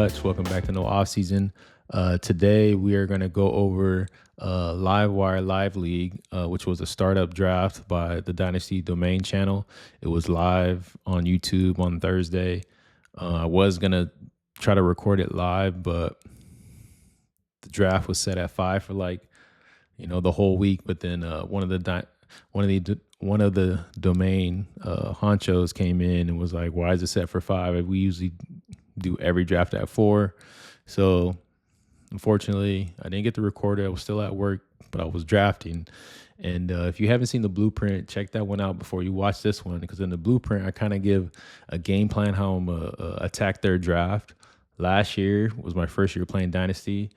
much. Welcome back to No Offseason. Today we are going to go over Livewire Live League, which was a startup draft by the Dynasty domain channel. It was live on YouTube on Thursday. I was going to try to record it live, but the draft was set at 5 for the whole week. But then one of the domain honchos came in and was like, "Why is it set for 5? We usually do every draft at 4." So unfortunately, I didn't get to record it. I was still at work, but I was drafting. And if you haven't seen the blueprint, check that one out before you watch this one, because in the blueprint, I kind of give a game plan how I'm attack their draft. Last year was my first year playing Dynasty.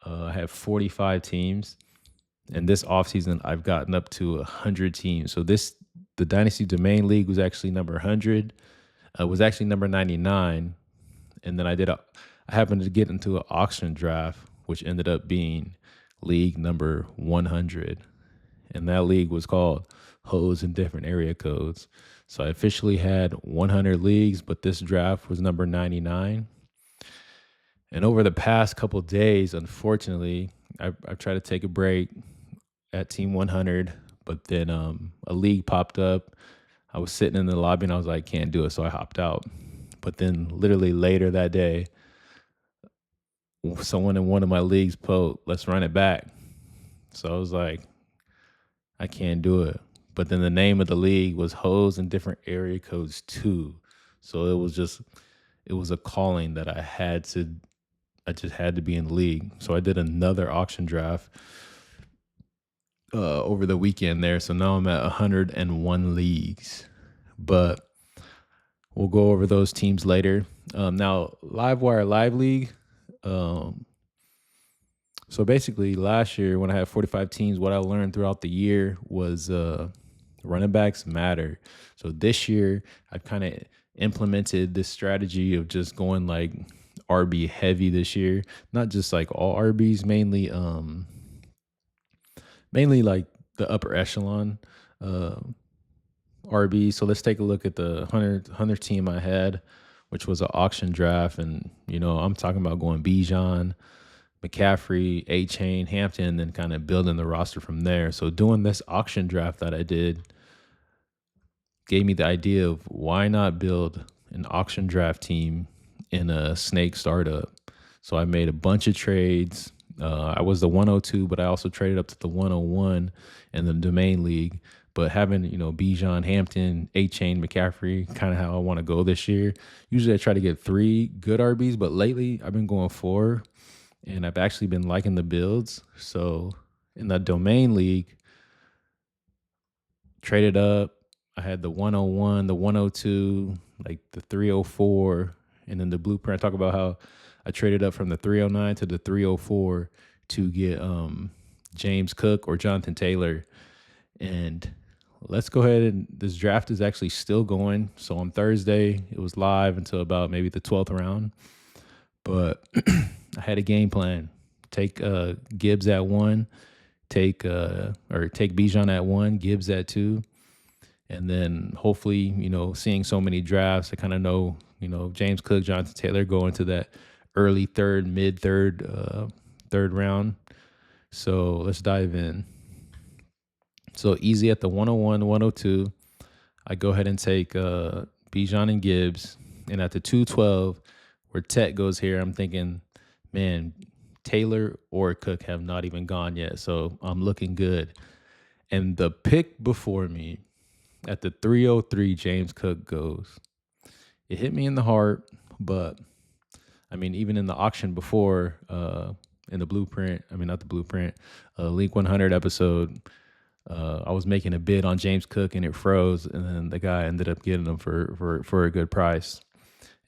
I had 45 teams. And this offseason, I've gotten up to 100 teams. So the Dynasty Domain League was actually number 100. Was actually number 99. And then I happened to get into an auction draft, which ended up being league number 100. And that league was called Hoes in Different Area Codes. So I officially had 100 leagues, but this draft was number 99. And over the past couple days, unfortunately, I've tried to take a break at Team 100, but then a league popped up. I was sitting in the lobby and I was like, can't do it. So I hopped out. But then literally later that day, someone in one of my leagues posted, "Let's run it back." So I was like, I can't do it. But then the name of the league was Hoes in Different Area Codes 2. So it was a calling that I just had to be in the league. So I did another auction draft over the weekend there. So now I'm at 101 leagues, but we'll go over those teams later. Now, Livewire Live League. So basically last year when I had 45 teams, what I learned throughout the year was running backs matter. So this year I've kind of implemented this strategy of just going like RB heavy this year. Not just like all RBs, mainly like the upper echelon RB. So let's take a look at the 100 team I had, which was an auction draft. And, I'm talking about going Bijan, McCaffrey, A-Chain, Hampton, and then kind of building the roster from there. So doing this auction draft that I did gave me the idea of why not build an auction draft team in a snake startup. So I made a bunch of trades. I was the 102, but I also traded up to the 101 in the domain league. But having, Bijan, Hampton, A-Chain, McCaffrey, kind of how I want to go this year. Usually I try to get 3 good RBs, but lately I've been going 4, and I've actually been liking the builds. So in the domain league, traded up. I had the 101, the 102, like the 304, and then the blueprint. I talk about how I traded up from the 309 to the 304 to get James Cook or Jonathan Taylor. And let's go ahead, and this draft is actually still going. So on Thursday, it was live until about maybe the 12th round. But I had a game plan. Take Gibbs at 1, take Bijan at 1, Gibbs at 2. And then hopefully, seeing so many drafts, I kind of know, James Cook, Jonathan Taylor go into that early third, mid third round. So let's dive in. So easy at the 101, 102, I go ahead and take Bijan and Gibbs. And at the 212, where Tech goes here, I'm thinking, man, Taylor or Cook have not even gone yet. So I'm looking good. And the pick before me, at the 303, James Cook goes. It hit me in the heart, but I mean, even in the auction before, in the blueprint, not the blueprint, League 100 episode, I was making a bid on James Cook and it froze, and then the guy ended up getting him for a good price.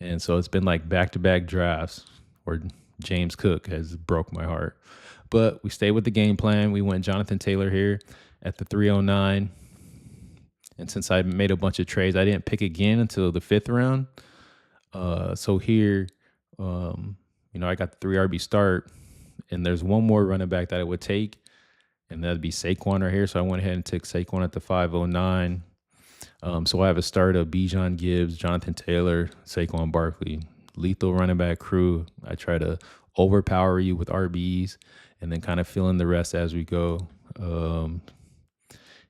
And so it's been like back-to-back drafts where James Cook has broke my heart. But we stayed with the game plan. We went Jonathan Taylor here at the 309. And since I made a bunch of trades, I didn't pick again until the 5th round. So here, I got the 3 RB start, and there's one more running back that I would take, and that'd be Saquon right here. So I went ahead and took Saquon at the 509. So I have a start of Bijan, Gibbs, Jonathan Taylor, Saquon Barkley. lethal running back crew. I try to overpower you with RBs and then kind of fill in the rest as we go. And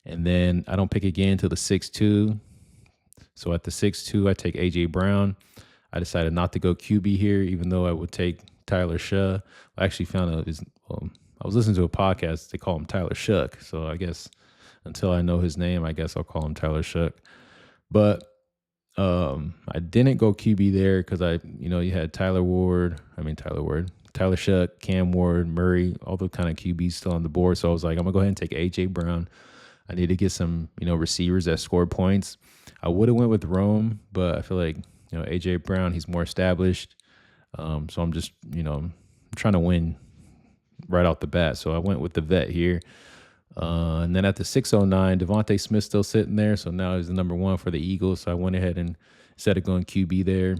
then I don't pick again until the 6-2. So at the 6-2, I take A.J. Brown. I decided not to go QB here, even though I would take Tyler Shaw. I actually found out I was listening to a podcast. They call him Tyler Shuck. So I guess until I know his name, I guess I'll call him Tyler Shuck. But I didn't go QB there because you had Tyler Shuck, Cam Ward, Murray, all the kind of QBs still on the board. So I was like, I'm gonna go ahead and take A.J. Brown. I need to get some, receivers that score points. I would have went with Rome, but I feel like, A.J. Brown, he's more established. So I'm just, I'm trying to win right off the bat. So I went with the vet here. And then at the 609, Devontae Smith still sitting there. So now he's the number one for the Eagles. So I went ahead and instead of going QB there,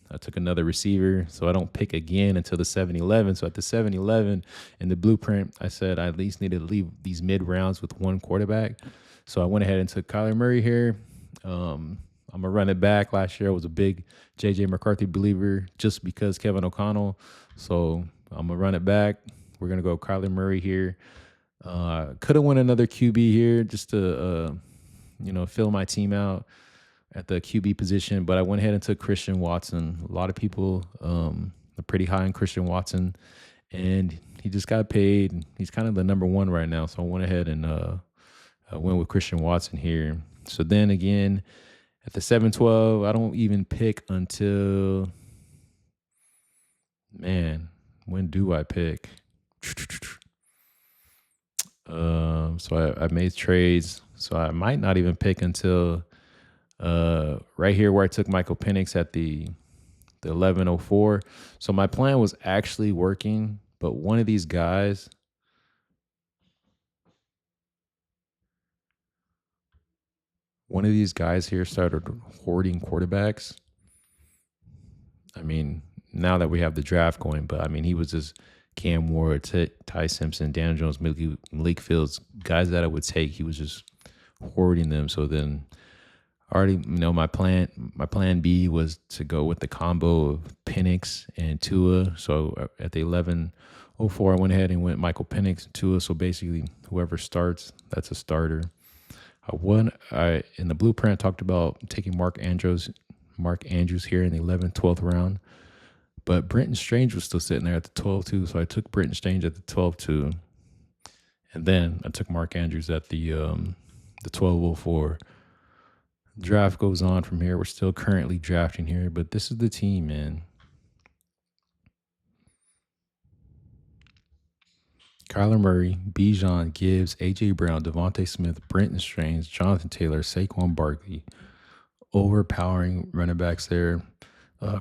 I took another receiver. So I don't pick again until the 7-11. So at the 7-11 in the blueprint, I said I at least need to leave these mid rounds with one quarterback. So I went ahead and took Kyler Murray here. I'm going to run it back. Last year I was a big J.J. McCarthy believer just because Kevin O'Connell. So I'm going to run it back. We're going to go Kyler Murray here. Could have won another QB here just to, fill my team out at the QB position. But I went ahead and took Christian Watson. A lot of people are pretty high on Christian Watson. And he just got paid. He's kind of the number one right now. So I went ahead and I went with Christian Watson here. So then again, at the 7-12, I don't even pick until, when do I pick? So I made trades. So I might not even pick until right here where I took Michael Penix at the 11:04. So my plan was actually working, but one of these guys here started hoarding quarterbacks. I mean, now that we have the draft going, but I mean, he was just Cam Ward, Ty Simpson, Dan Jones, Malik Fields, guys that I would take. He was just hoarding them. So then already, my plan B was to go with the combo of Penix and Tua. So at the 11:04, I went ahead and went Michael Penix and Tua. So basically, whoever starts, that's a starter. In the blueprint, I talked about taking Mark Andrews here in the 11th, 12th round. But Brenton Strange was still sitting there at the 12-2, so I took Brenton Strange at the 12-2. And then I took Mark Andrews at the 12-04. Draft goes on from here. We're still currently drafting here, but this is the team, man. Kyler Murray, Bijan, Gibbs, A.J. Brown, Devontae Smith, Brenton Strange, Jonathan Taylor, Saquon Barkley. Overpowering running backs there.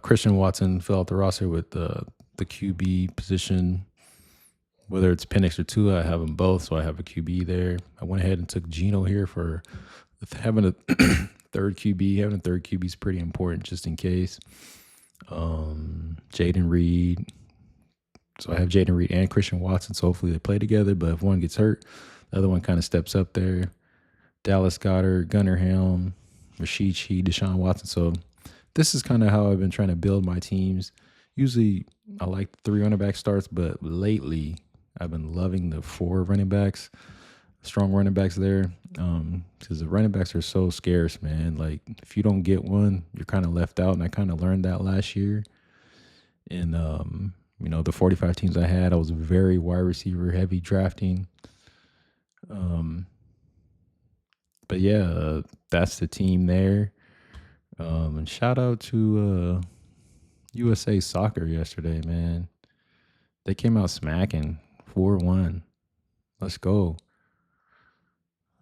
Christian Watson filled out the roster with the QB position. Whether it's Penix or Tua, I have them both, so I have a QB there. I went ahead and took Geno here for having a third QB. Having a third QB is pretty important just in case. Jaden Reed. So I have Jaden Reed and Christian Watson, so hopefully they play together. But if one gets hurt, the other one kind of steps up there. Dallas Goedert, Gunnar Helm, Rashid Shaheed, Deshaun Watson. So this is kind of how I've been trying to build my teams. Usually I like 3 running back starts, but lately I've been loving the 4 running backs, strong running backs there, because the running backs are so scarce, man. Like if you don't get one, you're kind of left out, and I kind of learned that last year. And the 45 teams I had, I was very wide receiver heavy drafting. But yeah, that's the team there. And shout out to USA Soccer yesterday, man. They came out smacking 4-1. Let's go.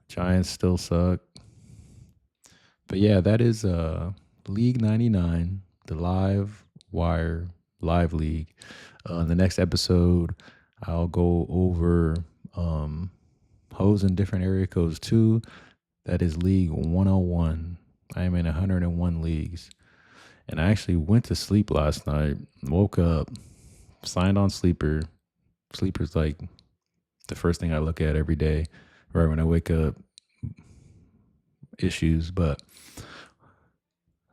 Giants still suck. But yeah, that is League 99, the live wire live league. The next episode, I'll go over hoes in different area codes too. That is League 101. I am in 101 leagues. And I actually went to sleep last night, woke up, signed on Sleeper. Sleeper's like the first thing I look at every day, right when I wake up, issues. But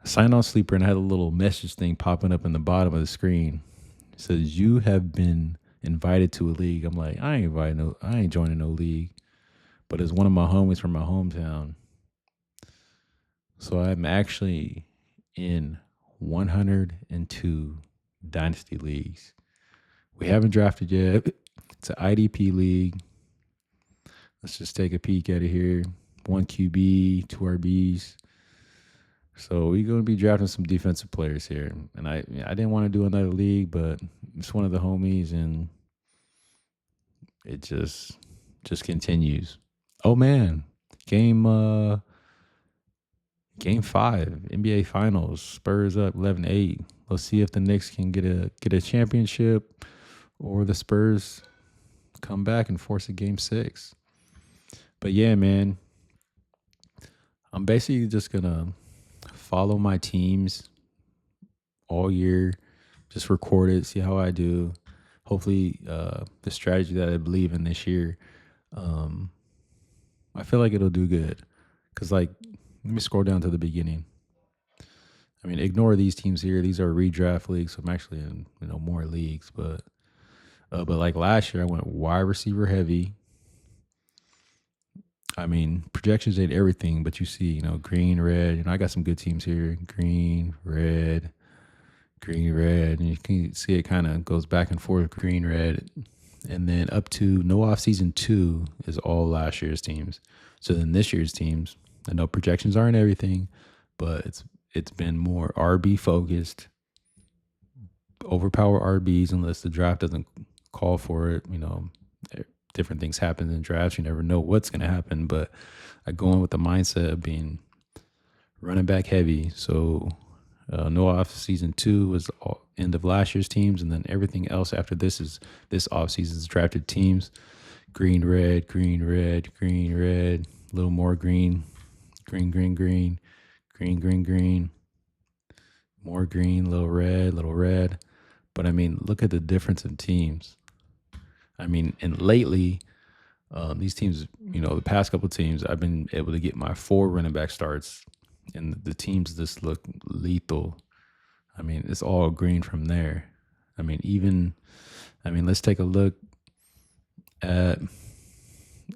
I signed on Sleeper and I had a little message thing popping up in the bottom of the screen. It says you have been invited to a league. I'm like, I ain't joining no league. But it's one of my homies from my hometown. So I'm actually in 102 Dynasty leagues. We haven't drafted yet. It's an IDP league. Let's just take a peek at it here. 1 QB, 2 RBs. So we're going to be drafting some defensive players here. And I didn't want to do another league, but it's one of the homies, and it just continues. Oh man, game 5, NBA Finals, Spurs up 11-8. Let's see if the Knicks can get a championship, or the Spurs come back and force a game 6. But yeah, man, I'm basically just gonna follow my teams all year, just record it, see how I do. Hopefully, the strategy that I believe in this year, I feel like it'll do good. Cause like, let me scroll down to the beginning. I mean, ignore these teams here. These are redraft leagues. So I'm actually in more leagues, but like last year, I went wide receiver heavy. I mean, projections ain't everything, but you see, green, red. I got some good teams here. Green, red, and you can see it kind of goes back and forth. Green, red, and then up to no offseason 2 is all last year's teams. So then this year's teams, I know projections aren't everything, but it's been more RB focused, overpower RBs unless the draft doesn't call for it. Different things happen in drafts. You never know what's going to happen, but I go in with the mindset of being running back heavy. So no off season 2 was all end of last year's teams, and then everything else after this is this off season's drafted teams. Green, red, green, red, green, red, a little more green, green, green, green, green, green, green, more green, little red. But I mean, look at the difference in teams. I mean, and lately, these teams, the past couple of teams, I've been able to get my 4 running back starts, and the teams just look lethal. I mean, it's all green from there. I mean, let's take a look at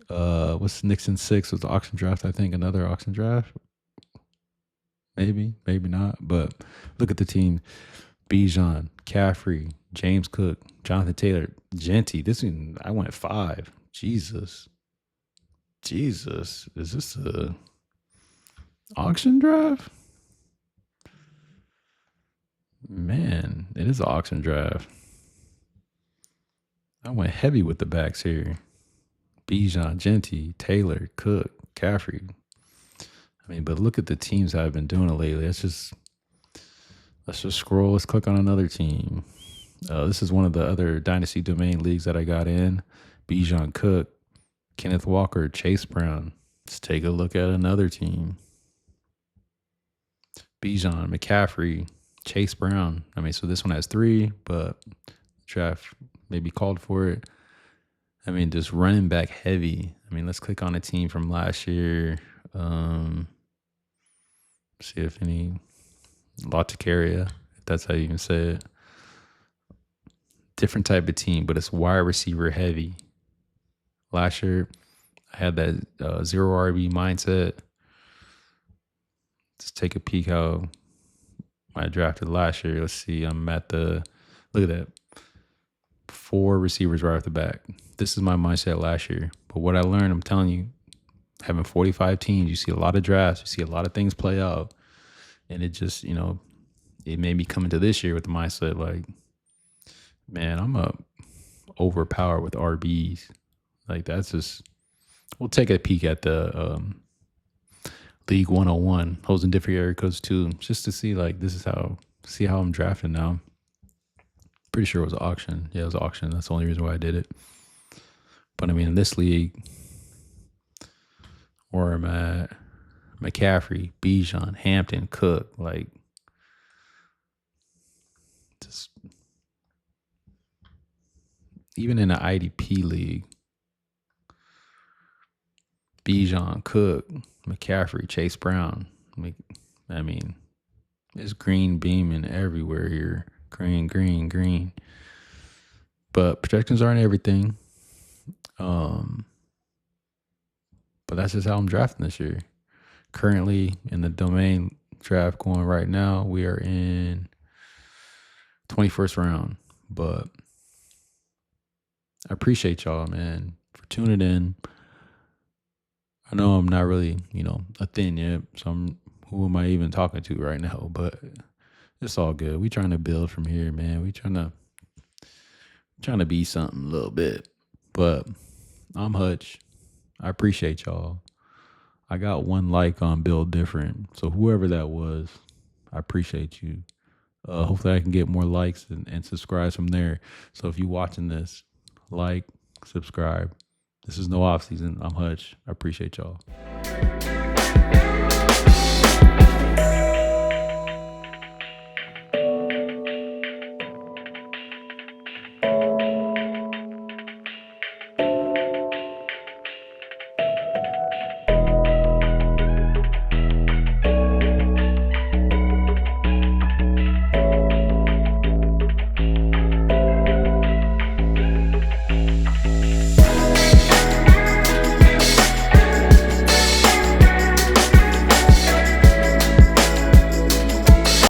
what's Nixon 6 was the auction draft. I think another auction draft. Maybe not. But look at the team: Bijan, Caffrey, James Cook, Jonathan Taylor, Genty. This one I went 5. Jesus, is this a auction draft? Man, it is an auction draft. I went heavy with the backs here. Bijan, Genty, Taylor, Cook, Caffrey. I mean, but look at the teams I've been doing it lately. Let's just scroll. Let's click on another team. This is one of the other Dynasty Domain leagues that I got in. Bijan, Cook, Kenneth Walker, Chase Brown. Let's take a look at another team. Bijan, McCaffrey, Chase Brown. I mean, so this one has 3, but draft maybe called for it. I mean, just running back heavy. I mean, let's click on a team from last year. See if any Loticaria, if that's how you even say it. Different type of team, but it's wide receiver heavy. Last year, I had that 0 RB mindset. Let's take a peek how I drafted last year. Let's see. I'm at look at that. 4 receivers right off the back. This is my mindset last year. But what I learned, I'm telling you, having 45 teams, you see a lot of drafts, you see a lot of things play out. And it just, it made me come into this year with the mindset like, man, I'm overpowered with RBs. Like that's just, we'll take a peek at the League 101, holding different area codes too, just to see like see how I'm drafting now. Pretty sure it was an auction. Yeah, it was an auction. That's the only reason why I did it. But I mean, in this league, where I'm at, McCaffrey, Bijan, Hampton, Cook, like just even in an IDP league, Bijan, Cook, McCaffrey, Chase Brown. I mean, It's green beaming everywhere here. Green, green, green. But projections aren't everything. But that's just how I'm drafting this year. Currently in the domain draft going right now, we are in 21st round. But I appreciate y'all, man, for tuning in. I know I'm not really, a thin yet, so who am I even talking to right now? But it's all good. We trying to build from here, man. We trying to be something a little bit. But I'm Hutch. I appreciate y'all. I got 1 like on Build Different. So whoever that was, I appreciate you. Hopefully I can get more likes and subscribes from there. So if you're watching this, like, subscribe. This is no off season. I'm Hutch. I appreciate y'all.